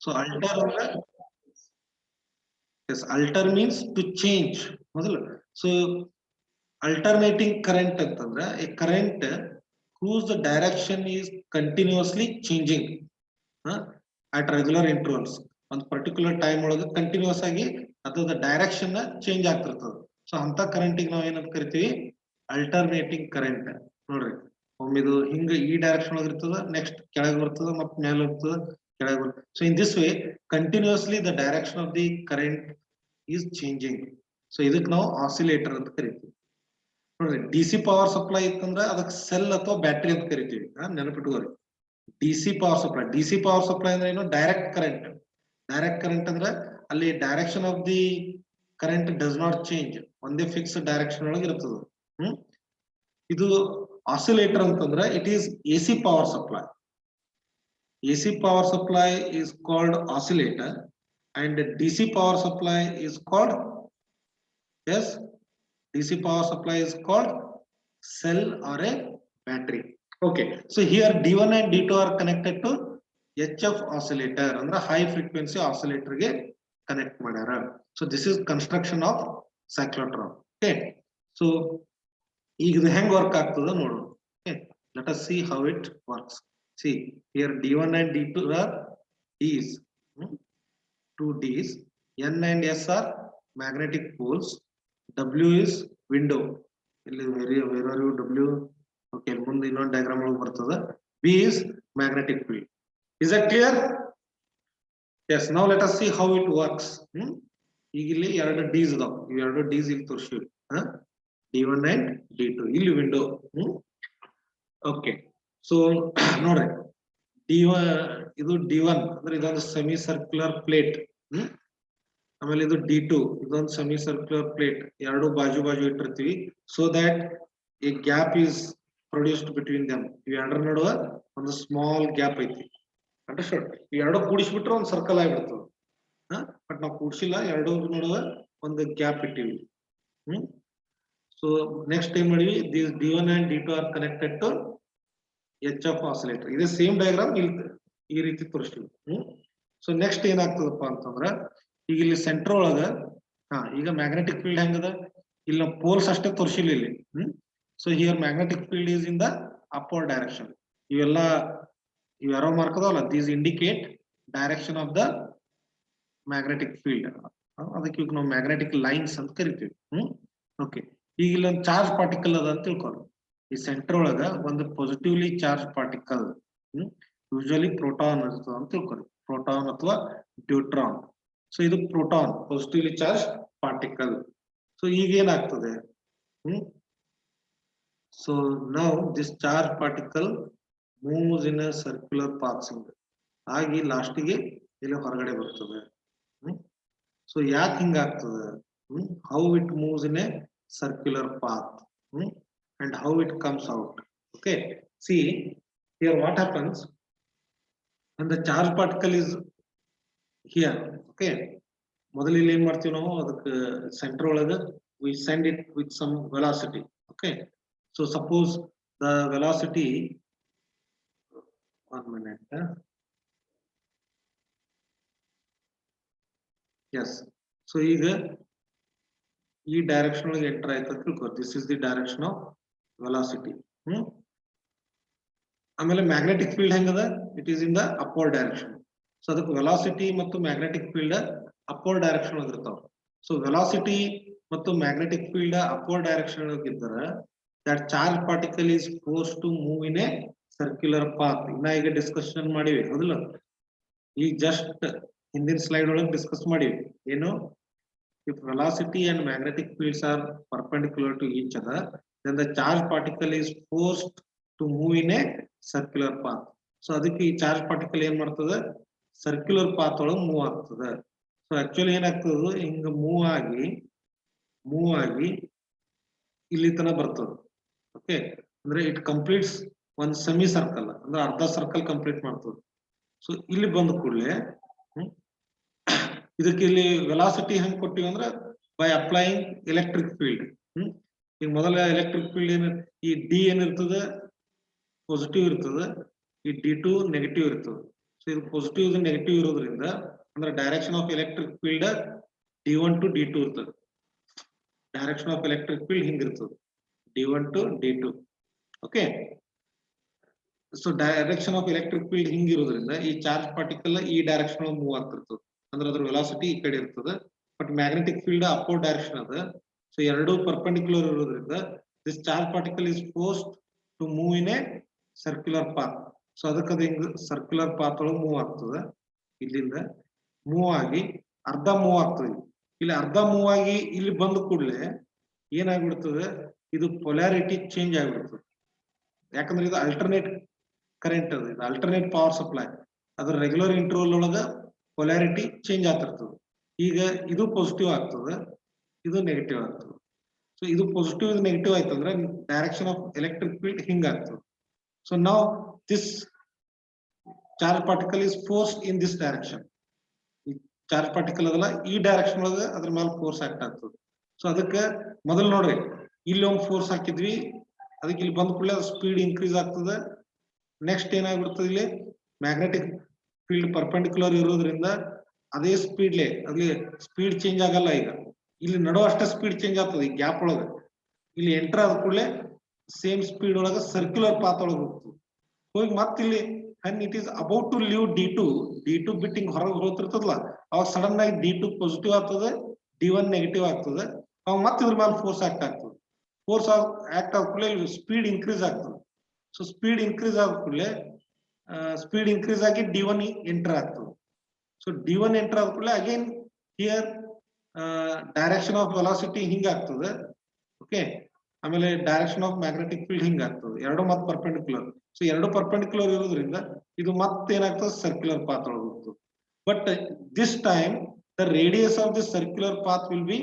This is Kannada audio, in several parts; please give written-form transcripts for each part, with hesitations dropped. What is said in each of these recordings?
ಸೊ ಅಲ್ಟರ್ ಅಂದ್ರೆ yes, alter means to change ಮೊದಲು. So alternating current ಅಂತಂದ್ರೆ a current whose the direction is continuously changing at regular intervals. ಒಂದು ಪರ್ಟಿಕ್ಯುಲರ್ ಟೈಮ್ ಒಳಗೆ ಕಂಟಿನ್ಯೂಸ್ ಆಗಿ ಅದ್ರ ಡೈರೆಕ್ಷನ್ ಚೇಂಜ್ ಆಗ್ತಿರ್ತದೆ. ಸೊ ಅಂತ ಕರೆಂಟಿಗೆ ನಾವು ಏನಂತ ಕರಿತೀವಿ, ಅಲ್ಟರ್ನೇಟಿಂಗ್ ಕರೆಂಟ್. ನೋಡ್ರಿ, ಒಮ್ಮೆ ಇದು ಹಿಂಗ ಈ ಡೈರೆಕ್ಷನ್ ಒಳಗೆ ಇರ್ತದ, ನೆಕ್ಸ್ಟ್ ಕೆಳಗೆ ಬರ್ತದ, ಮತ್ತೆ ಮೇಲೆ ಹೋಗ್ತದ, ಕೆಳಗೆ ಬರ್ತದೆ. So in this way continuously the direction of the current is changing. So ಇದಕ್ಕೆ ನಾವು ಆಸಿಲೇಟರ್ ಅಂತ ಕರಿತೀವಿ. ನೋಡ್ರಿ, ಡಿಸಿ ಪವರ್ ಸಪ್ಲೈ ಇತ್ತಂದ್ರೆ ಅದಕ್ಕೆ ಸೆಲ್ ಅಥವಾ ಬ್ಯಾಟ್ರಿ ಅಂತ ಕರಿತೀವಿ. ನೆನಪಿಟ್ಕೋರಿ, ಡಿಸಿ ಪವರ್ ಸಪ್ಲೈ ಅಂದ್ರೆ ಏನು, ಡೈರೆಕ್ಟ್ ಕರೆಂಟ್. ಡೈರೆಕ್ಟ್ ಕರೆಂಟ್ ಅಂದ್ರೆ ಅಲ್ಲಿ direction of the current does not change, ಒಂದೇ ಫಿಕ್ಸ್ ಡೈರೆಕ್ಷನ್ ಒಳಗೆ ಇರ್ತದ. ಇದು ಆಸಿಲೇಟರ್ ಅಂತಂದ್ರೆ it is AC power supply. AC power supply is called oscillator and DC power supply is called, yes, DC power supply is called cell or a battery. Okay, so here D1 and D2 are connected to HF oscillator ಅಂದ್ರೆ high frequency oscillator ಗೆ ಕನೆಕ್ಟ್ ಮಾಡ್ಯಾರ. So this is construction of cyclotron. Okay, so ಈಗ ಇದು ಹೆಂಗ್ ವರ್ಕ್ ಆಗ್ತದ ನೋಡೋಣ. Okay, let us see how it works. See, here D1 and D2 are Ds, 2 Ds. N and S are magnetic poles. W is window. Where are you, W? Okay, ಮುಂದೆ ಇನ್ನೊಂದು ಡಯಾಗ್ರಾಮ್ ಒಳಗೆ ಬರ್ತದೆ. B is magnetic field. Is that clear? Yes, now let us see how it works. ಈಗ ಇಲ್ಲಿ ಎರಡು Ds ಇದಾವ. ಈ ಎರಡು Ds ಇಲ್ಲಿ ತೋರಿಸಿವಿ. D1 and D2. ಇಲ್ಲಿ ವಿಂಡೋ. Okay. ಸೊ ನೋಡ್ರಿ, ಇದು D1 ಅಂದ್ರೆ ಇದೊಂದು ಸೆಮಿ ಸರ್ಕ್ಯುಲರ್ ಪ್ಲೇಟ್. ಆಮೇಲೆ ಇದು D2, ಇದೊಂದು ಸೆಮಿ ಸರ್ಕ್ಯುಲರ್ ಪ್ಲೇಟ್. ಎರಡು ಬಾಜು ಇಟ್ಟಿರ್ತೀವಿ so that A gap is produced between ದಮ್. ಇವೆರಡರ ನಡುವೆ ಒಂದು ಸ್ಮಾಲ್ ಗ್ಯಾಪ್ ಐತಿ. ಅಂಡರ್ಸ್ಟ್ಯಾಂಡ್? ಇವೆರಡು ಕೂಡಿಸ್ಬಿಟ್ರೆ ಒಂದು ಸರ್ಕಲ್ ಆಗಿಬಿಡ್ತದೆ. ಬಟ್ ನಾವು ಕೂಡಿಸಿಲ್ಲ, ಎರಡು ನಡುವೆ ಒಂದು ಗ್ಯಾಪ್ ಇಟ್ಟಿವಿ. ಸೊ ನೆಕ್ಸ್ಟ್ ಏನ್ ಮಾಡಿವಿ, this D1 and D2 are connected to HF oscillator. ಇದೇ ಸೇಮ್ ಡಯಾಗ್ರಾಮ್ ಈ ರೀತಿ ತೋರಿಸ್ತೀವಿ. ಸೊ ನೆಕ್ಸ್ಟ್ ಏನಾಗ್ತದಪ್ಪ ಅಂತಂದ್ರೆ, ಈಗ ಇಲ್ಲಿ ಸೆಂಟರ್ ಒಳಗ ಈಗ ಮ್ಯಾಗ್ನೆಟಿಕ್ ಫೀಲ್ಡ್ ಹೆಂಗದ, ಇಲ್ಲಿ ನಾವು ಪೋಲ್ಸ್ ಅಷ್ಟೇ ತೋರಿಸಿಲ್ಲ ಇಲ್ಲಿ. So here magnetic field is in the upward direction. ಇವೆಲ್ಲ ಇವ್ ಯಾರೋ ಮಾರ್ಕ್ ಅದಾವಲ್ಲ, these indicate direction of the magnetic field. ಅದಕ್ಕೆ ಈಗ ನಾವು ಮ್ಯಾಗ್ನೆಟಿಕ್ ಲೈನ್ಸ್ ಅಂತ ಕರಿತೀವಿ. ಓಕೆ, ಈಗ ಇಲ್ಲೊಂದು ಚಾರ್ಜ್ ಪಾರ್ಟಿಕಲ್ ಅದ ಅಂತ ತಿಳ್ಕೊಳ್ಳಿ. ಈ ಸೆಂಟರ್ ಒಳಗ ಒಂದು positively charge particle, usually proton ಇರ್ತದ ಅಂತ ತಿಳ್ಕೊಳ್ಳಿ, ಪ್ರೋಟಾನ್ ಅಥವಾ ಡ್ಯೂಟ್ರಾನ್. ಸೊ ಇದು proton, positively charge particle. So ಈಗ ಏನಾಗ್ತದೆ, so now this charge particle moves in a circular path ಆಗಿ ಲಾಸ್ಟಿಗೆ ಇಲ್ಲಿ ಹೊರಗಡೆ ಬರ್ತದೆ. ಸೊ ಯಾಕೆ ಹಿಂಗಾಗ್ತದೆ, how it moves in a circular path and how it comes out. Okay, see here what happens when the charge particle is here. Okay, ಮೊದಲು ಇಲ್ಲಿ ಏನ್ ಮಾಡ್ತೀವಿ ನಾವು, ಅದಕ್ಕೆ ಸೆಂಟರ್ ಒಳಗೆ we send it with some velocity. Okay, so suppose the velocity, 1 minute, yes, so ಈಗ ಈ ಡೈರೆಕ್ಷನ್ ಒಳಗೆ ಎಂಟರ್ ಆಯ್ತು ಅಂತ ತಿಳ್ಕೊ. This is the direction of velocity. ಆಮೇಲೆ ಮ್ಯಾಗ್ನೆಟಿಕ್ ಫೀಲ್ಡ್ ಹೆಂಗದ, it is in the upward direction. So ಅದಕ್ಕೆ ವೆಲಾಸಿಟಿ ಮತ್ತು ಮ್ಯಾಗ್ನೆಟಿಕ್ ಫೀಲ್ಡ್ ಅಪ್ವರ್ಡ್ ಡೈರೆಕ್ಷನ್ ಇರ್ತಾವ. ಸೊ ವೆಲಾಸಿಟಿ ಮತ್ತು ಮ್ಯಾಗ್ನೆಟಿಕ್ ಫೀಲ್ಡ್ ಅಪ್ವರ್ಡ್ ಡೈರೆಕ್ಷನ್ ಇದ್ದರೆ that charge particle is force to move in a circular path. ಇನ್ನ ಈಗ ಡಿಸ್ಕಷನ್ ಮಾಡಿವಿ ಹೌದಿಲ್ಲ, ಈಗ ಜಸ್ಟ್ ಹಿಂದಿನ ಸ್ಲೈಡ್ ಒಳಗೆ ಡಿಸ್ಕಸ್ ಮಾಡಿವಿ ಏನು, if velocity and magnetic fields are perpendicular to each other, then the charge particle is forced to move in a circular path. So ಅದಕ್ಕೆ ಈ ಚಾರ್ಜ್ ಪಾರ್ಟಿಕಲ್ ಏನ್ ಮಾಡ್ತದೆ, ಸರ್ಕ್ಯುಲರ್ ಪಾತ್ ಒಳಗೆ ಮೂವ್ ಆಗ್ತದೆ. ಸೊ ಆಕ್ಚುಲಿ ಏನಾಗ್ತದೆ, ಹಿಂಗ ಮೂವ್ ಆಗಿ ಇಲ್ಲಿ ತನ ಬರ್ತದೆ. ಓಕೆ, ಅಂದ್ರೆ ಇಟ್ ಕಂಪ್ಲೀಟ್ಸ್ ಒಂದ್ ಸೆಮಿ ಸರ್ಕಲ್, ಅಂದ್ರೆ ಅರ್ಧ ಸರ್ಕಲ್ ಕಂಪ್ಲೀಟ್ ಮಾಡ್ತದೆ. ಸೊ ಇಲ್ಲಿ ಬಂದ ಕೂಡಲೇ ಇದಕ್ಕೆ ಇಲ್ಲಿ ವೆಲಾಸಿಟಿ ಹೆಂಗ್ ಕೊಟ್ಟಿವಿ ಅಂದ್ರೆ ಬೈ ಅಪ್ಲೈಯಿಂಗ್ ಎಲೆಕ್ಟ್ರಿಕ್ ಫೀಲ್ಡ್. ಈಗ ಮೊದಲ ಎಲೆಕ್ಟ್ರಿಕ್ ಫೀಲ್ಡ್ ಏನ್, ಈ ಡಿ ಏನಿರ್ತದೆ ಪಾಸಿಟಿವ್ ಇರ್ತದೆ, ಈ D2 ನೆಗೆಟಿವ್ ಇರ್ತದೆ. ಸೊ ಇದು ಪಾಸಿಟಿವ್ ಇದು ನೆಗೆಟಿವ್ ಇರೋದ್ರಿಂದ ಅಂದ್ರೆ direction of electric field D1 to D2 ಇರ್ತದೆ. ಡೈರೆಕ್ಷನ್ ಆಫ್ ಎಲೆಕ್ಟ್ರಿಕ್ ಫೀಲ್ಡ್ ಹಿಂಗಿರ್ತದೆ D1 to D2. Okay, so direction of electric field ಹಿಂಗಿರೋದ್ರಿಂದ ಈ ಚಾರ್ಜ್ ಪಾರ್ಟಿಕಲ್ ಈ ಡೈರೆಕ್ಷನ್ ಒಳಗೆ ಮೂವ್ ಆಗ್ತಿರ್ತದೆ, ಅಂದ್ರೆ ಅದ್ರ ವೆಲಾಸಿಟಿ ಈ ಕಡೆ ಇರ್ತದೆ. But magnetic field upward direction ಅದ. ಸೊ ಎರಡು ಪರ್ಪೆಂಡಿಕ್ಯುಲರ್ ಇರೋದ್ರಿಂದ this charge particle is forced to move in a circular path. So ಅದಕ್ಕೆ ಅದು ಹಿಂಗ್ ಸರ್ಕ್ಯುಲರ್ ಪಾತ್ ಒಳಗೆ ಮೂವ್ ಆಗ್ತದೆ. ಇಲ್ಲಿಂದ ಮೂವ್ ಆಗಿ ಅರ್ಧ ಮೂವ್ ಆಗ್ತದೆ. ಇಲ್ಲಿ ಅರ್ಧ ಮೂವ್ ಆಗಿ ಇಲ್ಲಿ ಬಂದ ಕೂಡಲೇ ಏನಾಗ್ಬಿಡ್ತದೆ, ಇದು ಪೊಲಾರಿಟಿ ಚೇಂಜ್ ಆಗ್ಬಿಡ್ತದೆ. ಯಾಕಂದ್ರೆ ಇದು ಅಲ್ಟರ್ನೇಟ್ ಕರೆಂಟ್ ಅದ, ಇದು ಅಲ್ಟರ್ನೇಟ್ ಪವರ್ ಸಪ್ಲೈ. ಅದ್ರ ರೆಗ್ಯುಲರ್ ಇಂಟರ್ವಲ್ ಒಳಗ ಪೊಲಾರಿಟಿ ಚೇಂಜ್ ಆಗ್ತಿರ್ತದೆ. ಈಗ ಇದು ಪಾಸಿಟಿವ್ ಆಗ್ತದೆ, ಇದು ನೆಗೆಟಿವ್ ಆಗ್ತದೆ. ಸೊ ಇದು ಪಾಸಿಟಿವ್ ಇದು ನೆಗೆಟಿವ್ ಆಯ್ತಂದ್ರೆ ಡೈರೆಕ್ಷನ್ ಆಫ್ ಎಲೆಕ್ಟ್ರಿಕ್ ಫೀಲ್ಡ್ ಹಿಂಗ ಆಗ್ತದೆ. ಸೊ ನಾವು this charge particle is forced in this direction. ಈ ಚಾರ್ಜ್ ಪಾರ್ಟಿಕಲ್ ಅದಲ್ಲ, ಈ ಡೈರೆಕ್ಷನ್ ಒಳಗೆ ಅದ್ರ ಮೇಲೆ ಫೋರ್ಸ್ ಆಕ್ಟ್ ಆಗ್ತದೆ. ಸೊ ಅದಕ್ಕೆ ಮೊದಲು ನೋಡ್ರಿ, ಇಲ್ಲಿ ಒಂದು ಫೋರ್ಸ್ ಹಾಕಿದ್ವಿ, ಅದಕ್ಕೆ ಇಲ್ಲಿ ಬಂದ ಕೂಡಲೇ ಸ್ಪೀಡ್ ಇನ್ಕ್ರೀಸ್ ಆಗ್ತದೆ. ನೆಕ್ಸ್ಟ್ ಏನಾಗ್ಬಿಡ್ತದೆ, ಇಲ್ಲಿ ಮ್ಯಾಗ್ನೆಟಿಕ್ ಫೀಲ್ಡ್ ಪರ್ಪೆಂಡಿಕ್ಯುಲರ್ ಇರೋದ್ರಿಂದ ಅದೇ ಸ್ಪೀಡ್ಲೆ ಅಲ್ಲಿ ಸ್ಪೀಡ್ ಚೇಂಜ್ ಆಗಲ್ಲ. ಈಗ ಇಲ್ಲಿ ನಡುವ ಅಷ್ಟೇ ಸ್ಪೀಡ್ ಚೇಂಜ್ ಆಗ್ತದೆ. ಈ ಗ್ಯಾಪ್ ಒಳಗೆ ಇಲ್ಲಿ ಎಂಟರ್ ಆದ ಕೂಡಲೇ ಸೇಮ್ ಸ್ಪೀಡ್ ಒಳಗೆ ಸರ್ಕ್ಯುಲರ್ ಪಾತ್ ಒಳಗೆ ಹೋಗ್ತದೆ. ಹೋಗಿ ಮತ್ತೆ ಇಲ್ಲಿ when it is about to leave D2 betting ಹೊರಗೆ ಹೋಗ್ತಿರ್ತದಲ್ಲ, ಅವಾಗ ಸಡನ್ ಆಗಿ D2 ಪಾಸಿಟಿವ್ ಆಗ್ತದೆ, D1 ನೆಗೆಟಿವ್ ಆಗ್ತದೆ. ಅವಾಗ ಮತ್ತೆ ಇದ್ರ ಮೇಲೆ ಫೋರ್ಸ್ ಆಕ್ಟ್ ಆಗ್ತದೆ. ಫೋರ್ಸ್ ಆಕ್ಟ್ ಆದ ಕೂಡಲೇ ಸ್ಪೀಡ್ ಇನ್ಕ್ರೀಸ್ ಆಗ್ತದೆ. ಸೊ ಸ್ಪೀಡ್ ಇನ್ಕ್ರೀಸ್ ಆದ ಕೂಡಲೇ ಸ್ಪೀಡ್ ಇನ್ಕ್ರೀಸ್ ಆಗಿ D1 ಎಂಟರ್ ಆಗ್ತದೆ. ಸೊ D1 ಎಂಟರ್ ಆದ ಕೂಡಲೇ again here direction of velocity ಹಿಂಗ ಆಗ್ತದೆ. ಓಕೆ, ಆಮೇಲೆ ಡೈರೆಕ್ಷನ್ ಆಫ್ ಮ್ಯಾಗ್ನೆಟಿಕ್ ಫೀಲ್ಡ್ ಹಿಂಗ ಆಗ್ತದೆ. ಎರಡು ಮತ್ತೆ ಪರ್ಪೆಂಡಿಕ್ಯುಲರ್. ಸೊ ಎರಡು ಪರ್ಪೆಂಡಿಕ್ಯುಲರ್ ಇರೋದ್ರಿಂದ ಇದು ಮತ್ತೆ ಏನಾಗ್ತದೆ, ಸರ್ಕ್ಯುಲರ್ ಪಾತ್ ಒಳಗೆ ಹೋಗ್ತದೆ. But this time the radius of this circular path will be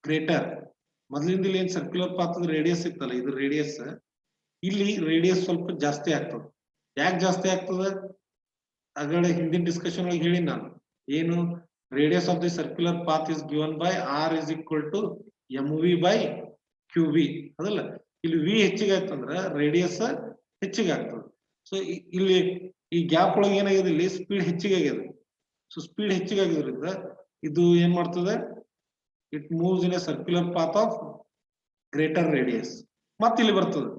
greater. ಮೊದಲಿಂದ ಏನ್ ಸರ್ಕ್ಯುಲರ್ ಪಾತ್ ರೇಡಿಯಸ್ ಇತ್ತಲ್ಲ, ಇದು ರೇಡಿಯಸ್, ಇಲ್ಲಿ ರೇಡಿಯಸ್ ಸ್ವಲ್ಪ ಜಾಸ್ತಿ ಆಗ್ತದೆ. ಯಾಕೆ ಜಾಸ್ತಿ ಆಗ್ತದೆ, ಆಗಲೇ ಹಿಂದಿನ ಡಿಸ್ಕಷನ್ ಒಳಗೆ ಹೇಳಿ ನಾನು, ಏನು radius of the circular path is given by R is equal to mv by qv. ಅದಲ್ಲ, ಇಲ್ಲಿ ವಿ ಹೆಚ್ಚಿಗೆ ಆಗ್ತಂದ್ರೆ ರೇಡಿಯಸ್ ಹೆಚ್ಚಿಗೆ ಆಗ್ತದೆ. ಸೊ ಇಲ್ಲಿ ಈ ಗ್ಯಾಪ್ ಒಳಗೆ ಏನಾಗಿದೆ, ಇಲ್ಲಿ ಸ್ಪೀಡ್ ಹೆಚ್ಚಿಗೆ ಆಗಿದೆ. ಸೊ ಸ್ಪೀಡ್ ಹೆಚ್ಚಿಗೆ ಆಗಿದ್ರಿಂದ ಇದು ಏನ್ ಮಾಡ್ತದೆ, it moves in a circular path of greater radius. ಮತ್ತೆ ಇಲ್ಲಿ ಬರ್ತದೆ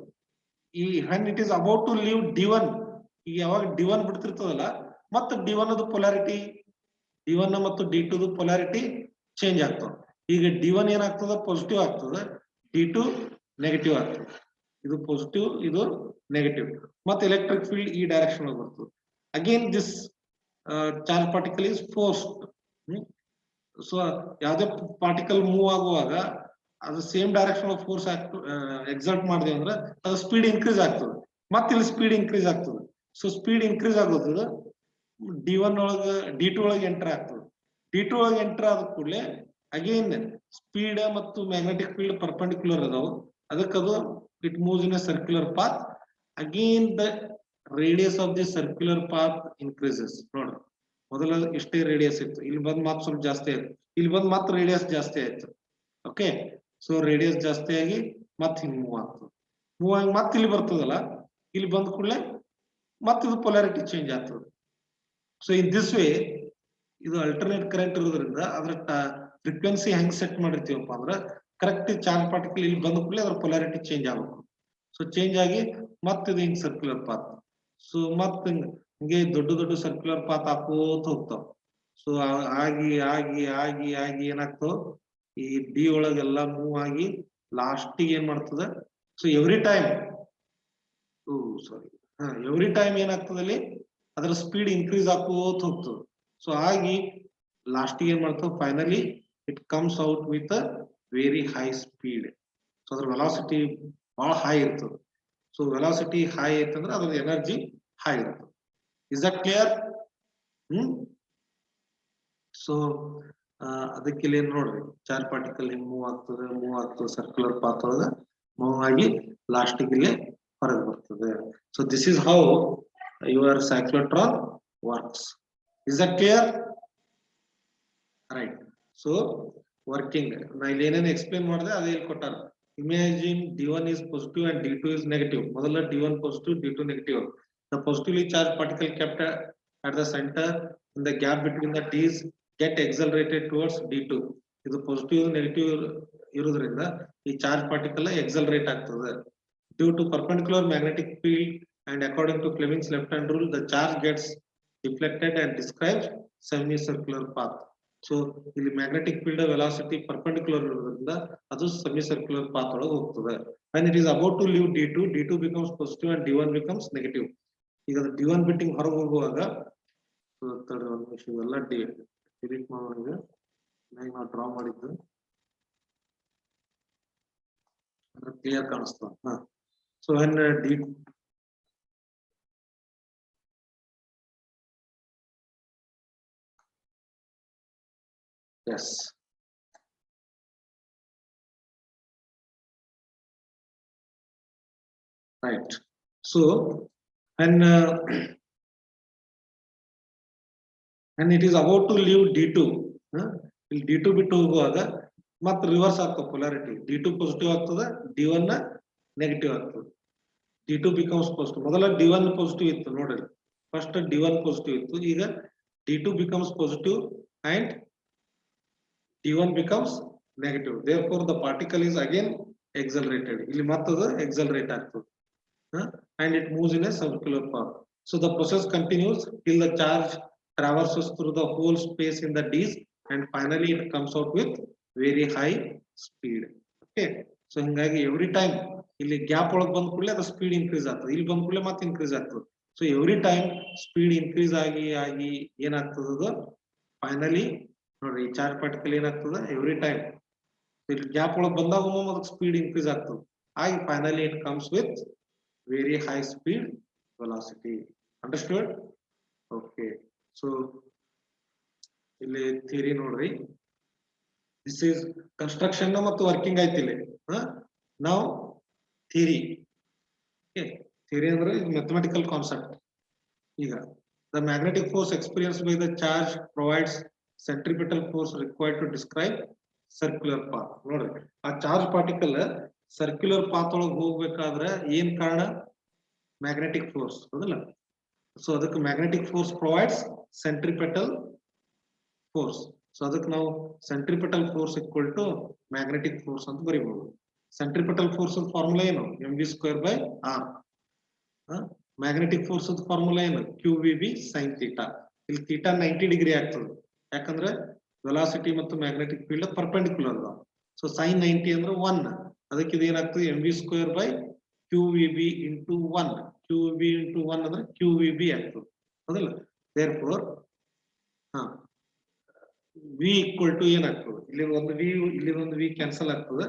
ಈ when it is about to leave D1, ಈಗ ಯಾವಾಗ D1 ಬಿಡ್ತಿರ್ತದಲ್ಲ, ಮತ್ತೆ D1 ಅದು ಪೊಲಾರಿಟಿ, D1 ಮತ್ತು D2 ಪೊಲಾರಿಟಿ ಚೇಂಜ್ ಆಗ್ತದೆ. ಈಗ D1 ಏನಾಗ್ತದೆ, ಪಾಸಿಟಿವ್ ಆಗ್ತದೆ, D2 ನೆಗೆಟಿವ್ ಆಗ್ತದೆ. ಇದು ಪಾಸಿಟಿವ್, ಇದು ನೆಗೆಟಿವ್. ಮತ್ತೆ ಎಲೆಕ್ಟ್ರಿಕ್ ಫೀಲ್ಡ್ ಈ ಡೈರೆಕ್ಷನ್ ಬರ್ತದೆ. Again this charge particle is forced. So ಯಾವುದೇ ಪಾರ್ಟಿಕಲ್ ಮೂವ್ ಆಗುವಾಗ ಅದು same direction of force exert ಮಾಡಿದೆ ಅಂದ್ರೆ ಅದು ಸ್ಪೀಡ್ ಇನ್ಕ್ರೀಸ್ ಆಗ್ತದೆ. ಮತ್ತೆ ಇಲ್ಲಿ ಸ್ಪೀಡ್ ಇನ್ಕ್ರೀಸ್ ಆಗ್ತದೆ. ಸೊ ಸ್ಪೀಡ್ ಇನ್ಕ್ರೀಸ್ ಆಗೋದು D1 ಒಳಗೆ D2 ಒಳಗೆ ಎಂಟರ್ ಆಗ್ತದೆ. D2 ಒಳಗೆ ಎಂಟರ್ ಆದ ಕೂಡಲೇ ಅಗೇನ್ ಸ್ಪೀಡ್ ಮತ್ತು ಮ್ಯಾಗ್ನೆಟಿಕ್ ಫೀಲ್ಡ್ ಪರ್ಪೆಂಡಿಕ್ಯುಲರ್ ಅದಾವು. ಅದಕ್ಕದು it moves in a circular path. Again the radius of the circular path increases. ನೋಡ್ರಿ, ಮೊದಲ ಇಷ್ಟೇ ರೇಡಿಯಸ್ ಇತ್ತು, ಇಲ್ಲಿ ಬಂದ್ ಮಾತ್ರ ಸ್ವಲ್ಪ ಜಾಸ್ತಿ ಆಯ್ತು, ಇಲ್ಲಿ ಬಂದ್ ಮಾತ್ರ ರೇಡಿಯಸ್ ಜಾಸ್ತಿ ಆಯ್ತು. ಓಕೆ, ಸೊ ರೇಡಿಯಸ್ ಜಾಸ್ತಿ ಆಗಿ ಮತ್ತೆ ಹಿಂಗ್ ಮೂವ್ ಆಗ್ತದೆ. ಮೂವ್ ಆಗಿ ಮತ್ತೆ ಇಲ್ಲಿ ಬರ್ತದಲ್ಲ, ಇಲ್ಲಿ ಬಂದ ಕೂಡಲೇ ಮತ್ತೆ ಇದು ಪೊಲಾರಿಟಿ ಚೇಂಜ್ ಆಗ್ತದೆ. ಸೊ ಇನ್ ದಿಸ್ ವೇ ಇದು ಅಲ್ಟರ್ನೇಟ್ ಕರೆಂಟ್ ಇರೋದ್ರಿಂದ ಅದ್ರ ಫ್ರೀಕ್ವೆನ್ಸಿ ಹೆಂಗ್ ಸೆಟ್ ಮಾಡಿರ್ತೀವಪ್ಪ ಅಂದ್ರೆ ಕರೆಕ್ಟ್ ಚಾರ್ಜ್ ಪಾರ್ಟಿಕಲ್ ಇಲ್ಲಿ ಬಂದ ಕೂಡಲೇ ಅದ್ರ ಪೊಲಾರಿಟಿ ಚೇಂಜ್ ಆಗಬೇಕು. ಸೊ ಚೇಂಜ್ ಆಗಿ ಮತ್ತೆ ಇದು ಹಿಂಗ್ ಸರ್ಕ್ಯುಲರ್ ಪಾತ್. ಸೊ ಮತ್ತೆ ಹಿಂಗೆ ದೊಡ್ಡ ದೊಡ್ಡ ಸರ್ಕ್ಯುಲರ್ ಪಾತ್ ಹಾಕೋತ ಹೋಗ್ತಾವ. ಸೊ ಆಗಿ ಆಗಿ ಆಗಿ ಆಗಿ ಏನಾಗ್ತಾವ, ಈ ಡಿ ಒಳಗೆಲ್ಲ ಮೂವ್ ಆಗಿ ಲಾಸ್ಟಿಗೆ ಏನ್ ಮಾಡ್ತದ, ಸೊ ಎವ್ರಿ ಟೈಮ್ ಏನಾಗ್ತದೆ ಅಲ್ಲಿ ಅದರ ಸ್ಪೀಡ್ ಇನ್ಕ್ರೀಸ್ ಆಕೋತ ಹೋಗ್ತದೆ. ಸೊ ಆಗಿ ಲಾಸ್ಟಿಗೆ ಏನ್ ಮಾಡ್ತದೆ, finally it comes out with a very high speed. So ಅದ್ರ ವೆಲಾಸಿಟಿ ಬಹಳ ಹೈ ಇರ್ತದೆ. ಸೊ ವೆಲಾಸಿಟಿ ಹೈ ಐತಂದ್ರೆ ಅದ್ರ ಎನರ್ಜಿ ಹೈ ಇರ್ತದೆ. Is that clear? ಸೊ ಅದಕ್ಕೆ ಇಲ್ಲಿ ನೋಡ್ರಿ, ಚಾರ್ಜ್ ಪಾರ್ಟಿಕಲ್ ಹಿಂಗ್ ಮೂವ್ ಆಗ್ತದೆ ಸರ್ಕ್ಯುಲರ್ ಪಾತ್ ಒಳಗ ಮೂವ್ ಆಗಿ ಲಾಸ್ಟಿಗೆ ಇಲ್ಲಿ ಹೊರಗೆ ಬರ್ತದೆ. So this is how your cyclotron works. Is that clear? Right. So working ನಾ ಇಲ್ಲಿ ಏನೇನು ಎಕ್ಸ್ಪ್ಲೇನ್ ಮಾಡಿದೆ ಅದೇ ಇಲ್ಲಿ ಕೊಟ್ಟಾರ. Imagine D1 is positive and D2 is negative. ಮೊದಲ D1 positive, D2 negative. The positively charged particle kept at the center in the gap between the D's get accelerated towards D2. ಇದು ಪಾಸಿಟಿವ್ ನೆಗೆಟಿವ್ ಇರೋದ್ರಿಂದ ಈ ಚಾರ್ಜ್ ಪಾರ್ಟಿಕಲ್ ಎಕ್ಸಲರೇಟ್ ಆಗ್ತದೆ. Due to perpendicular magnetic field and according to Fleming's left hand rule, the charge gets deflected and describes semicircular path. So ಇಲ್ಲಿ ಮ್ಯಾಗ್ನೆಟಿಕ್ ಫೀಲ್ಡ್ ವೆಲಾಸಿಟಿ ಪರ್ಪೆಂಡಿಕ್ಯುಲರ್ ಇರೋದ್ರಿಂದ ಅದು semicircular path ಒಳಗೆ ಹೋಗ್ತದೆ. When it is about to leave D2, D2 becomes positive and D1 becomes negative. ಈಗ D1 ಬಿಟ್ಟಿಂಗ್ ಹೊರಗೆ ಹೋಗುವಾಗ ಇವೆಲ್ಲ ಡಿಲೀಟ್ ಮಾಡೋಣ. ನಾವು ಡ್ರಾ ಮಾಡಿದ್ದು ಕ್ಲಿಯರ್ ಕಾಣಿಸ್ತಾ. So when D yes right. So when it is about to leave D2, ಇಲ್ಲಿ D2 ಬಿಟ್ಟು ಹೋಗುವಾಗ ಮತ್ತೆ ರಿವರ್ಸ್ ಆಗ್ತದೆ ಪೊಲಾರಿಟಿ. D2 ಪಾಸಿಟಿವ್ ಆಗ್ತದೆ, D1 ನೆಗೆಟಿವ್ ಆಗ್ತದೆ. D2 becomes positive. ಮೊದಲ D1 ಪಾಸಿಟಿವ್ ಇತ್ತು ನೋಡ್ರಿ, ಫಸ್ಟ್ D1 ಪಾಸಿಟಿವ್ ಇತ್ತು, ಈಗ D2 becomes positive and D1 becomes negative. Therefore the particle is again accelerated. ಇಲ್ಲಿ ಮತ್ತದು accelerate ಆಗ್ತದೆ and it moves in a circular path. So the process continues till the charge traverses through the whole space in the D's and finally it comes out with very high speed. Okay, so ಹಿಂಗಾಗಿ every time ಇಲ್ಲಿ ಗ್ಯಾಪ್ ಒಳಗೆ ಬಂದ ಕೂಡಲೇ ಅದು ಸ್ಪೀಡ್ ಇನ್ಕ್ರೀಸ್ ಆಗ್ತದೆ, ಇಲ್ಲಿ ಬಂದ ಕೂಡಲೇ ಮತ್ತೆ ಇನ್ಕ್ರೀಸ್ ಆಗ್ತದೆ. So every time speed increase ಆಗಿ ಏನಾಗ್ತದೆ, ಅದು ಫೈನಲಿ ನೋಡ್ರಿ ಈ ಚಾರ್ಜ್ ಪಾರ್ಟಿಕಲ್ ಏನಾಗ್ತದೆ, ಎವ್ರಿ ಟೈಮ್ ಇಲ್ಲಿ ಗ್ಯಾಪ್ ಒಳಗೆ ಬಂದಾಗ ಅದಕ್ಕೆ ಸ್ಪೀಡ್ ಇನ್ಕ್ರೀಸ್ ಆಗ್ತದೆ, ಆಗಿ finally it comes with very high speed velocity. Understood? Okay, so ಇಲ್ಲಿ ಥಿಯರಿ ನೋಡ್ರಿ, ದಿಸ್ ಈಸ್ ಕನ್ಸ್ಟ್ರಕ್ಷನ್ ಮತ್ತು ವರ್ಕಿಂಗ್ ಆಯ್ತು ಇಲ್ಲಿ. ನಾವು ಥಿಯರಿ, ಥಿಯರಿ ಅಂದ್ರೆ ಮ್ಯಾಥಮೆಟಿಕಲ್ ಕಾನ್ಸೆಪ್ಟ್. ಈಗ the magnetic force experienced by the charge provides centripetal force required to describe circular path. ನೋಡ್ರಿ ಆ ಚಾರ್ಜ್ ಪಾರ್ಟಿಕಲ್ ಸರ್ಕ್ಯುಲರ್ ಪಾತ್ ಒಳಗೆ ಹೋಗ್ಬೇಕಾದ್ರೆ ಏನ್ ಕಾರಣ? ಮ್ಯಾಗ್ನೆಟಿಕ್ ಫೋರ್ಸ್, ಹೌದಲ್ಲ? ಸೊ ಅದಕ್ಕೆ magnetic force provides centripetal force. So ಅದಕ್ಕೆ ನಾವು centripetal force equal to magnetic force ಅಂತ ಬರೀಬಹುದು. ಸೆಂಟ್ರಿಪೆಟಲ್ ಫೋರ್ಸ್ ಫಾರ್ಮುಲಾ ಏನು? mv²r. ಮ್ಯಾಗ್ನೆಟಿಕ್ ಫೋರ್ಸ್ ಫಾರ್ಮುಲಾ ಏನು? qvb sin θ. ಇಲ್ಲಿ θ 90 ಡಿಗ್ರಿ ಆಗ್ತದೆ, ಯಾಕಂದ್ರೆ ವೆಲಾಸಿಟಿ ಮತ್ತು ಮ್ಯಾಗ್ನೆಟಿಕ್ ಫೀಲ್ಡ್ ಪರ್ಪೆಂಡಿಕ್ಯುಲರ್ ಅದ. ಸೊ sin 90 ಅಂದ್ರೆ 1, ಅದಕ್ಕೆ ಇದು ಏನಾಗ್ತದೆ? mv²qvb into 1. qvb into 1 ಅಂದ್ರೆ qvb ಆಗ್ತದೆ, ಹೌದಲ್ಲ? therefore v equal to ಏನಾಗ್ತದೆ? ಇಲ್ಲಿ ಒಂದು v, ಇಲ್ಲಿ ಒಂದು v ಕ್ಯಾನ್ಸಲ್ ಆಗ್ತದೆ.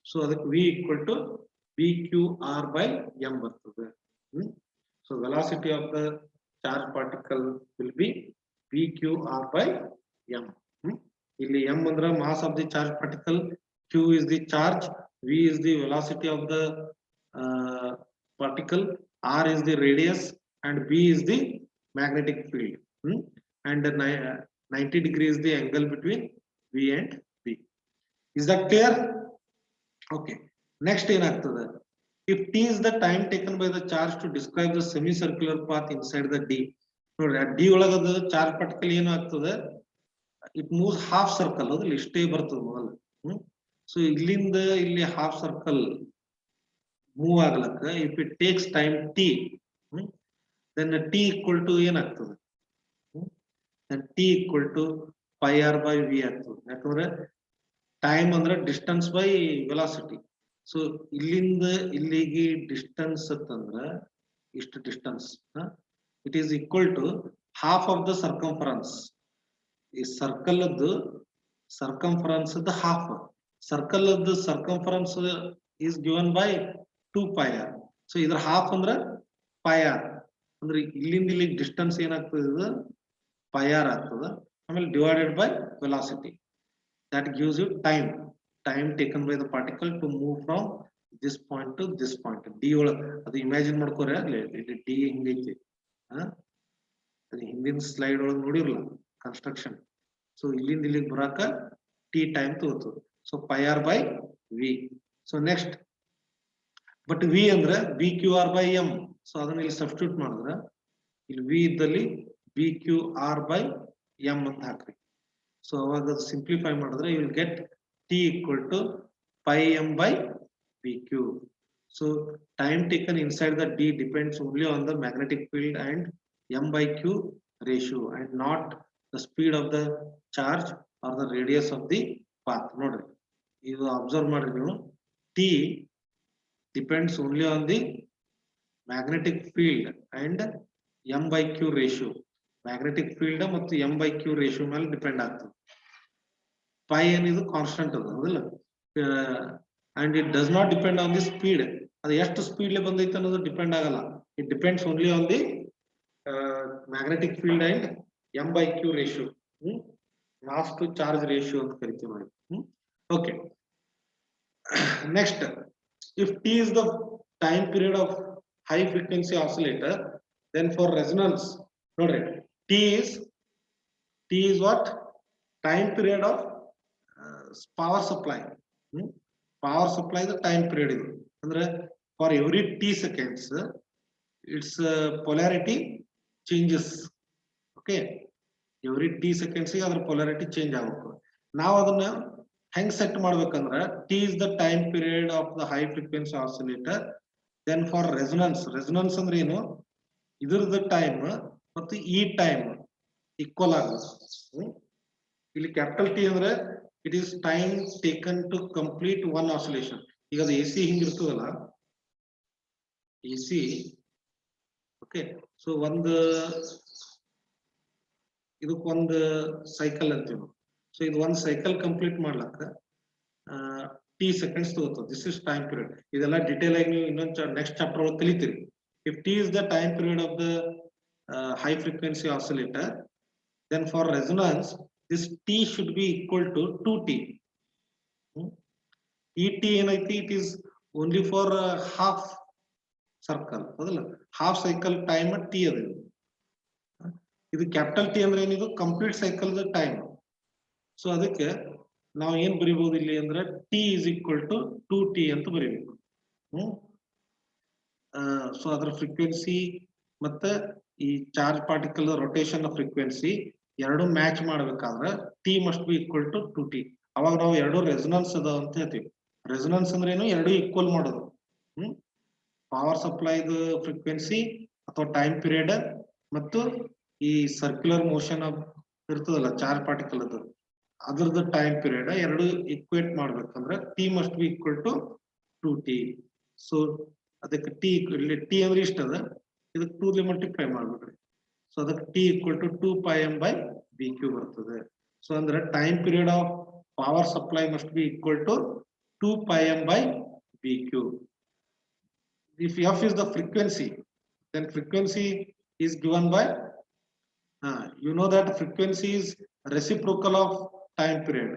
ಸೊ ಅದಕ್ಕೆ v equal to bqr by m ಬರ್ತದೆ. So velocity of the charge particle will be bqr by m. ಇಲ್ಲಿ m ಅಂದ್ರೆ mass of the charge particle, q is the charge, v is the velocity of the particle, r is the radius and b is the magnetic field. And 90 degrees is the angle between v and b. Is that clear? Okay, next ಏನಾಗ್ತದೆ? If t is the time taken by the charge to describe the semicircular path inside the d. ನೋಡ್ರಿ ಆ d ಒಳಗದ ಚಾರ್ಜ್ ಪಾರ್ಟಿಕಲ್ ಏನು ಆಗ್ತದೆ? ಇಟ್ ಮೂವ್ಸ್ ಹಾಫ್ ಸರ್ಕಲ್, ಹೌದಲ್ಲ? ಇಷ್ಟೇ ಬರ್ತದೆ ಮೊದಲು. ಸೊ ಇಲ್ಲಿಂದ ಇಲ್ಲಿ ಹಾಫ್ ಸರ್ಕಲ್ ಮೂವ್ ಆಗ್ಲಕ್ಕ if it takes time t, then t equal to ಏನಾಗ್ತದೆ? then t equal to pi r by v ಆಗ್ತದೆ. ಯಾಕಂದ್ರೆ ಟೈಮ್ ಅಂದ್ರೆ ಡಿಸ್ಟೆನ್ಸ್ ಬೈ ವೆಲಾಸಿಟಿ. ಸೊ ಇಲ್ಲಿಂದ ಇಲ್ಲಿಗೆ ಡಿಸ್ಟೆನ್ಸ್ ಅಂತಂದ್ರ ಇಷ್ಟು distance, it is equal to half of the circumference. ಈ circle circumference half, circle circumference is given by 2 pi r. So ಇದ್ರ ಹಾಫ್ ಅಂದ್ರ pi r, ಅಂದ್ರೆ ಇಲ್ಲಿಂದ ಇಲ್ಲಿಗೆ ಡಿಸ್ಟೆನ್ಸ್ ಏನಾಗ್ತದೆ? ಇದು pi r ಆಗ್ತದ. ಆಮೇಲೆ divided by velocity, that gives you time taken by the particle to move from this point to this point. d ಒಳಗೆ ಅದು ಇಮ್ಯಾಜಿನ್ ಮಾಡ್ಕೋರಿ, ಅಲ್ಲಿ d ಹಿಂಗೈತಿ, ಅದು ಹಿಂದಿನ ಸ್ಲೈಡ್ ಒಳಗೆ ನೋಡಿರಲ್ಲ ಕನ್ಸ್ಟ್ರಕ್ಷನ್. ಸೊ ಇಲ್ಲಿಂದ ಇಲ್ಲಿಗೆ ಬರಾಕ t ಟೈಮ್ ತಗೋತದೆ. So pi r by v. So next, but v ಅಂದ್ರೆ bqr by m. ಸೊ ಅದನ್ನ ಇಲ್ಲಿ ಸಬ್ಸ್ಟಿಟ್ಯೂಟ್ ಮಾಡಿದ್ರೆ ಇಲ್ಲಿ ವಿ ಇದ್ದಲ್ಲಿ B Q R by M ಅಂತ ಹಾಕ್ರಿ. ಸೊ ಅವಾಗ ಸಿಂಪ್ಲಿಫೈ ಮಾಡಿದ್ರೆ you will get T equal to pi M by B Q. So time taken inside the D depends only on the magnetic field and M by Q ratio and not the speed of the charge or the radius of the path. ನೋಡ್ರಿ ಇದು ಅಬ್ಸರ್ವ್ ಮಾಡ್ರಿ ನೀವು, T depends only on the magnetic field and M by Q ratio. Magnetic field ಮತ್ತು ಎಂ ಬೈ ಕ್ಯೂ ರೇಷಿಯೋ ಮೇಲೆ ಡಿಪೆಂಡ್ ಆಗ್ತದೆ. ಪೈ ಏನಿದು ಕಾನ್ಸ್ಟೆಂಟ್ ಅದ ಹೌದಿಲ್ಲ, and it does not depend on the speed. ಅದು ಎಷ್ಟು ಸ್ಪೀಡ್ ಬಂದೈತೆ ಅನ್ನೋದು ಡಿಪೆಂಡ್ ಆಗಲ್ಲ. It depends only on the magnetic field and M by Q ratio, mass to charge ratio ಅಂತ ಕರಿತೀವಿ ನೋಡಿ. Okay, next, if T is the time period of high frequency oscillator, then for resonance, ನೋಡ್ರಿ T is what? Time period of power supply. Power supply the time period ಇದು ಅಂದ್ರೆ for every T seconds its polarity changes. Okay, every T seconds ಗೆ ಅದರ polarity change ಆಗುತ್ತೆ. ನಾವು ಅದನ್ನ ಹೆಂಗ್ ಸೆಟ್ ಮಾಡ್ಬೇಕಂದ್ರೆ T is the time period of the high frequency oscillator, then for resonance ಅಂದ್ರೆ ಏನು, ಇದ್ರದ ಟೈಮ್ ಮತ್ತು ಈ ಟೈಮ್ ಈಕ್ವಲ್ ಆಗುತ್ತೆ. ಇಲ್ಲಿ ಕ್ಯಾಪಿಟಲ್ ಟಿ ಅಂದ್ರೆ it is time taken to complete one oscillation. ಈಗ ಅದು ಎಸಿ ಹಿಂಗಿರ್ತದಲ್ಲ, ಎಸಿ ಓಕೆ. ಸೊ ಇದಕ್ಕೊಂದು ಸೈಕಲ್ ಅಂತೀವಿ ನಾವು. ಸೊ ಇದು ಒಂದು ಸೈಕಲ್ ಕಂಪ್ಲೀಟ್ ಮಾಡ್ಲಕ್ಕ ಟಿ ಸೆಕೆಂಡ್ಸ್ ತಗೋತದೆ. This is time period. ಇದೆಲ್ಲ ಡಿಟೇಲ್ ಆಗಿ ನೀವು ಇನ್ನೊಂದು ನೆಕ್ಸ್ಟ್ ಚಾಪ್ಟರ್ ಒಳಗೆ ಕಲಿತೀರಿ. If T is the time period of the high frequency oscillator, then for resonance this T should be equal to 2t. ಈ ಟಿ ಏನೈತಿ, it is only for half circle ಹೌದಲ್ಲ, ಹಾಫ್ ಸೈಕಲ್ ಟೈಮ್ ಟಿ ಅದು. ಇದು ಕ್ಯಾಪಿಟಲ್ ಟಿ ಅಂದ್ರೆ ಏನಿದು ಕಂಪ್ಲೀಟ್ ಸೈಕಲ್ ಟೈಮ್. ಸೊ ಅದಕ್ಕೆ ನಾವು ಏನ್ ಬರಿಬಹುದು ಇಲ್ಲಿ ಅಂದ್ರೆ T is equal to 2t ಅಂತ ಬರೀಬೇಕು. ಸೊ ಅದರ ಫ್ರೀಕ್ವೆನ್ಸಿ ಮತ್ತೆ ಈ ಚಾರ್ಜ್ ಪಾರ್ಟಿಕಲ್ ರೊಟೇಷನ್ ಫ್ರೀಕ್ವೆನ್ಸಿ ಎರಡು ಮ್ಯಾಚ್ ಮಾಡ್ಬೇಕಾದ್ರೆ T must be equal to 2t. ಅವಾಗ ನಾವು ಎರಡು ರೆಸೊನೆನ್ಸ್ ಅದ ಅಂತ ಹೇಳ್ತೀವಿ. ರೆಸೊನೆನ್ಸ್ ಅಂದ್ರೆ ಏನು, ಎರಡು ಈಕ್ವಲ್ ಮಾಡೋದು. ಪವರ್ ಸಪ್ಲೈದ ಫ್ರೀಕ್ವೆನ್ಸಿ ಅಥವಾ ಟೈಮ್ ಪೀರಿಯಡ್ ಮತ್ತು ಈ ಸರ್ಕ್ಯುಲರ್ ಮೋಷನ್ ಇರ್ತದಲ್ಲ ಚಾರ್ಜ್ ಪಾರ್ಟಿಕಲ್ ಅದ್ರದ್ದು ಟೈಮ್ ಪೀರಿಯಡ್ ಎರಡು ಈಕ್ವೇಟ್ ಮಾಡ್ಬೇಕಂದ್ರೆ T must be equal to 2t. So ಅದಕ್ಕೆ ಟಿ ಅಂದ್ರೆ ಇಷ್ಟ ಅದ, ಇದಕ್ಕೆ 2 ಮಲ್ಟಿಪ್ಲೈ ಮಾಡ್ಬೇಕ್ರಿ. ಸೊ ಅದಕ್ಕೆ ಟಿ ಈಕ್ವಲ್ ಟು 2πm/bq ಬರ್ತದೆ. ಸೊ ಅಂದ್ರೆ time period of power supply must be equal to 2πm/bq. If f is the frequency, then frequency is given by you know that frequency is reciprocal of time period.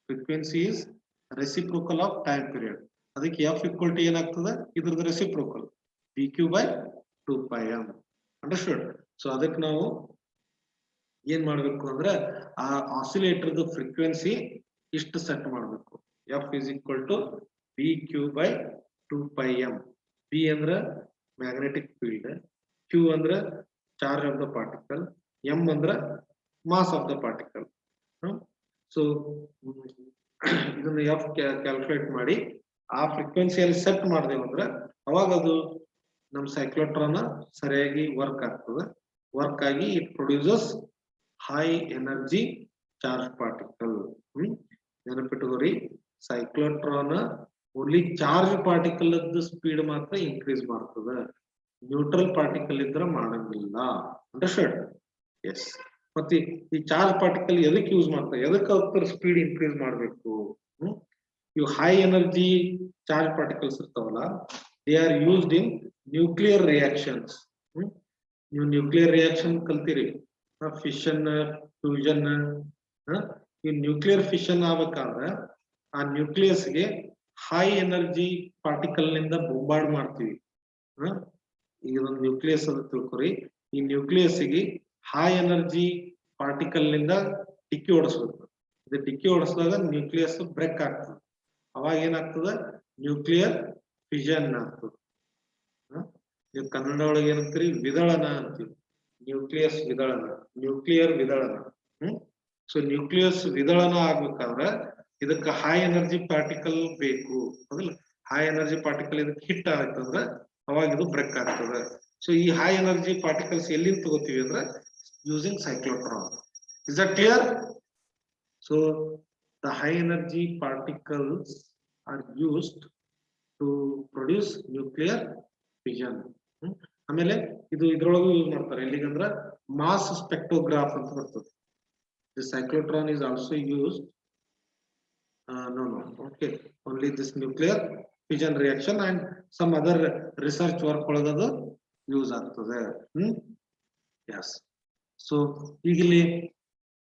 Frequency is reciprocal of time period. ಅದಕ್ಕೆ f equal to ಏನಾಗ್ತದೆ, ಇದ್ರದ್ದು ರೆಸಿಪ್ರೋಕಲ್ bq/2πm. ಅಂಡರ್ಸ್ಟುಡ್? ಸೊ ಅದಕ್ಕೆ ನಾವು ಏನ್ ಮಾಡ್ಬೇಕು ಅಂದ್ರೆ ಆ ಆಸಿಲೇಟರ್ದು ಫ್ರೀಕ್ವೆನ್ಸಿ ಇಷ್ಟು ಸೆಟ್ ಮಾಡ್ಬೇಕು. f is equal to bq/2πm. b ಅಂದ್ರೆ ಮ್ಯಾಗ್ನೆಟಿಕ್ ಫೀಲ್ಡ್, q ಅಂದ್ರೆ charge of the particle, m ಅಂದ್ರೆ mass of the particle. So ಇದನ್ನ f ಕ್ಯಾಲ್ಕುಲೇಟ್ ಮಾಡಿ ಆ ಫ್ರೀಕ್ವೆನ್ಸಿಯಲ್ಲಿ ಸೆಟ್ ಮಾಡಿದೆವು ಅಂದ್ರೆ ಅವಾಗ ಅದು ನಮ್ಮ ಸೈಕ್ಲೋಟ್ರಾನ್ ಸರಿಯಾಗಿ ವರ್ಕ್ ಆಗ್ತದೆ. ವರ್ಕ್ ಆಗಿ it produces high energy charge particle. ನೆನಪಿಟ್ಟುಕೋರಿ, cyclotron only charge particle speed ಮಾತ್ರ ಇನ್ಕ್ರೀಸ್ ಮಾಡ್ತದೆ, ನ್ಯೂಟ್ರಲ್ ಪಾರ್ಟಿಕಲ್ ಇದ್ರೆ ಮಾಡಂಗಿಲ್ಲ. ಅಂಡರ್ಸ್ಟ್ಯಾಂಡ್? ಎಸ್. ಮತ್ತೆ ಈ ಚಾರ್ಜ್ ಪಾರ್ಟಿಕಲ್ ಎದಕ್ಕೆ ಯೂಸ್ ಮಾಡ್ತಾರೆ, ಎದಕ್ಕೆ ಅವ್ರ ಸ್ಪೀಡ್ ಇನ್ಕ್ರೀಸ್ ಮಾಡಬೇಕು? ಇವು ಹೈ ಎನರ್ಜಿ ಚಾರ್ಜ್ ಪಾರ್ಟಿಕಲ್ಸ್ ಇರ್ತಾವಲ್ಲ, they are used in nuclear reactions. ನೀವು ನ್ಯೂಕ್ಲಿಯರ್ ರಿಯಾಕ್ಷನ್ ಕಲ್ತೀರಿ, ಫಿಷನ್, ಫ್ಯೂಷನ್. ಈ ನ್ಯೂಕ್ಲಿಯರ್ ಫಿಷನ್ ಆಗ್ಬೇಕಾದ್ರೆ ಆ ನ್ಯೂಕ್ಲಿಯಸ್ಗೆ ಹೈ ಎನರ್ಜಿ ಪಾರ್ಟಿಕಲ್ ನಿಂದ ಬೊಂಬಾರ್ಡ್ ಮಾಡ್ತೀವಿ. ಈಗ ಒಂದು ನ್ಯೂಕ್ಲಿಯಸ್ ಅಂತ ತಿಳ್ಕೊರಿ, ಈ ನ್ಯೂಕ್ಲಿಯಸ್ಗೆ ಹೈ ಎನರ್ಜಿ ಪಾರ್ಟಿಕಲ್ ನಿಂದ ಡಿಕ್ಕಿ ಓಡಿಸ್ಬೇಕು. ಇದು ಡಿಕ್ಕಿ ಓಡಿಸಿದಾಗ ನ್ಯೂಕ್ಲಿಯಸ್ ಬ್ರೇಕ್ ಆಗ್ತದೆ. ಅವಾಗ ಏನಾಗ್ತದೆ, ನ್ಯೂಕ್ಲಿಯರ್ ಫಿಷನ್ ಆಗ್ತದೆ. ನೀವು ಕನ್ನಡ ಒಳಗೆ ಏನಂತೀರಿ ವಿದಳನ ಅಂತೀವಿ. ನ್ಯೂಕ್ಲಿಯಸ್ ವಿದಳನ, ನ್ಯೂಕ್ಲಿಯರ್ ವಿದಳನ. ಸೊ ನ್ಯೂಕ್ಲಿಯಸ್ ವಿದಳನ ಆಗ್ಬೇಕಾದ್ರೆ ಇದಕ್ಕೆ ಹೈ ಎನರ್ಜಿ ಪಾರ್ಟಿಕಲ್ ಬೇಕು. ಹೌದಲ್ಲ, ಹೈ ಎನರ್ಜಿ ಪಾರ್ಟಿಕಲ್ ಇದಕ್ಕೆ ಹಿಟ್ ಆಗ್ತಂದ್ರೆ ಅವಾಗ ಇದು ಬ್ರೇಕ್ ಆಗ್ತದೆ. ಸೊ ಈ ಹೈ ಎನರ್ಜಿ ಪಾರ್ಟಿಕಲ್ಸ್ ಎಲ್ಲಿಂದ ತಗೋತೀವಿ ಅಂದ್ರೆ using cyclotron. Is that clear? So the high energy particles are used to produce nuclear fission. ಆಮೇಲೆ ಇದು ಇದ್ರೊಳಗೂ ಯೂಸ್ ಮಾಡ್ತಾರೆ. ಎಲ್ಲಿಗಂದ್ರ ಮಾಸ್ ಸ್ಪೆಕ್ಟ್ರೋಗ್ರಾಫ್ ಅಂತ ಬರ್ತದೆ. The cyclotron is also used. No, okay, only this nuclear fission reaction and some other research work ಒಳಗದು ಯೂಸ್ ಆಗ್ತದೆ. ಎಸ್. ಸೊ ಈಗ ಇಲ್ಲಿ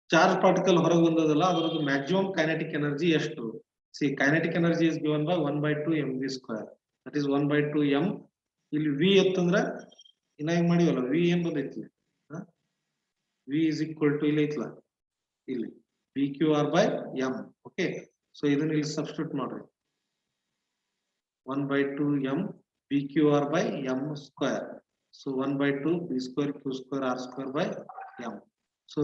ಚಾರ್ಜ್ ಪಾರ್ಟಿಕಲ್ ಹೊರಗೆ ಬಂದದಲ್ಲ, ಅದರದ್ದು ಮ್ಯಾಕ್ಸಿಮಮ್ ಕೈನೆಟಿಕ್ ಎನರ್ಜಿ ಎಷ್ಟು? See kinetic energy is given by 1/2 mv². That is 1/2 m. ಇಲ್ಲಿ ವಿ ಎತ್ತಂದ್ರೆ ಇನ್ನ ಹೆಂಗ್ ಮಾಡಿವಲ್ಲ, ವಿ ಏನ್ ಬಂದೈತಿ? ವಿ ಇಸ್ ಈಕ್ವಲ್ ಟು ಇಲ್ಲಿ ಐತ್ಲ, ಇಲ್ಲಿ pqr/m. ಓಕೆ, ಸೊ ಇದನ್ನ ಇಲ್ಲಿ ಸಬ್ಸ್ಟಿಟ್ಯೂಟ್ ಮಾಡ್ರಿ. 1/2 m pqr/m². So 1/2 b² q² r²/m. So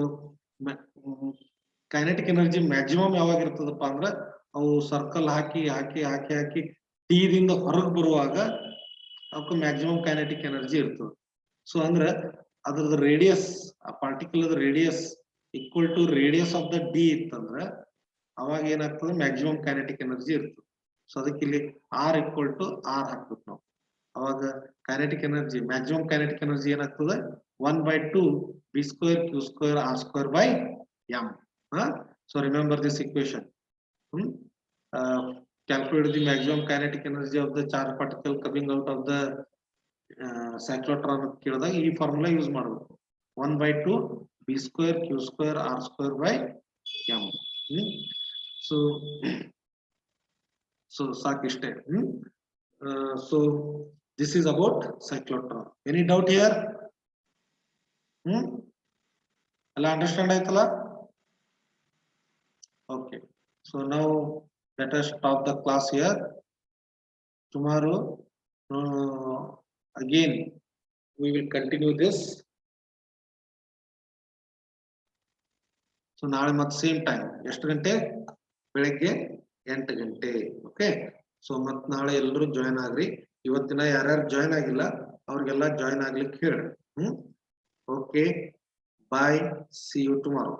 kinetic energy maximum ಯಾವಾಗ ಇರ್ತದಪ್ಪ ಅಂದ್ರೆ ಅವು ಸರ್ಕಲ್ ಹಾಕಿ ಹಾಕಿ ಹಾಕಿ ಹಾಕಿ ಟಿ ದಿಂದ ಹೊರಗೆ ಬರುವಾಗ ಅವಕ್ಕೆ ಮ್ಯಾಕ್ಸಿಮಮ್ ಕೈನೆಟಿಕ್ ಎನರ್ಜಿ ಇರ್ತದೆ. ಸೊ ಅಂದ್ರೆ ಅದ್ರದ್ದು ರೇಡಿಯಸ್, ಆ particle radius equal to radius of the D ಇತ್ತಂದ್ರೆ ಅವಾಗ ಏನಾಗ್ತದೆ, ಮ್ಯಾಕ್ಸಿಮಮ್ ಕೈನೆಟಿಕ್ ಎನರ್ಜಿ ಇರ್ತದೆ. ಸೊ ಅದಕ್ಕೆ ಇಲ್ಲಿ ಆರ್ ಈಕ್ವಲ್ ಟು ಆರ್ ಹಾಕ್ಬೇಕು ನಾವು. ಅವಾಗ kinetic energy, maximum kinetic energy ಏನಾಗ್ತದೆ? 1/2 b² q² r²/m. So remember this equation. Calculate the maximum kinetic energy of the charge particle coming out of the cyclotron ಕೇಳಿದಾಗ ಈ ಫಾರ್ಮುಲಾ ಯೂಸ್ ಮಾಡಬೇಕು. 1/2 b² q² r²/m. So ಸಾಕಿಷ್ಟೇ. So this is about cyclotron. Any doubt here? ಎಲ್ಲ ಅಂಡರ್ಸ್ಟ್ಯಾಂಡ್ ಆಯ್ತಲ್ಲ? Okay, so now let us stop the class here. Tomorrow again we will continue this. So ನಾಳೆ ಮತ್ತೆ ಸೇಮ್ ಟೈಮ್ ಎಷ್ಟು ಗಂಟೆ? ಬೆಳಗ್ಗೆ 8 ಗಂಟೆ. ಓಕೆ, ಸೊ ಮತ್ ನಾಳೆ ಎಲ್ಲರೂ ಜಾಯ್ನ್ ಆಗ್ರಿ. ಇವತ್ತಿನ ಯಾರ್ಯಾರು ಜಾಯ್ನ್ ಆಗಿಲ್ಲ ಅವ್ರಿಗೆಲ್ಲ ಜಾಯ್ನ್ ಆಗ್ಲಿಕ್ಕೆ ಹೇಳಿ. Okay, bye, see you tomorrow.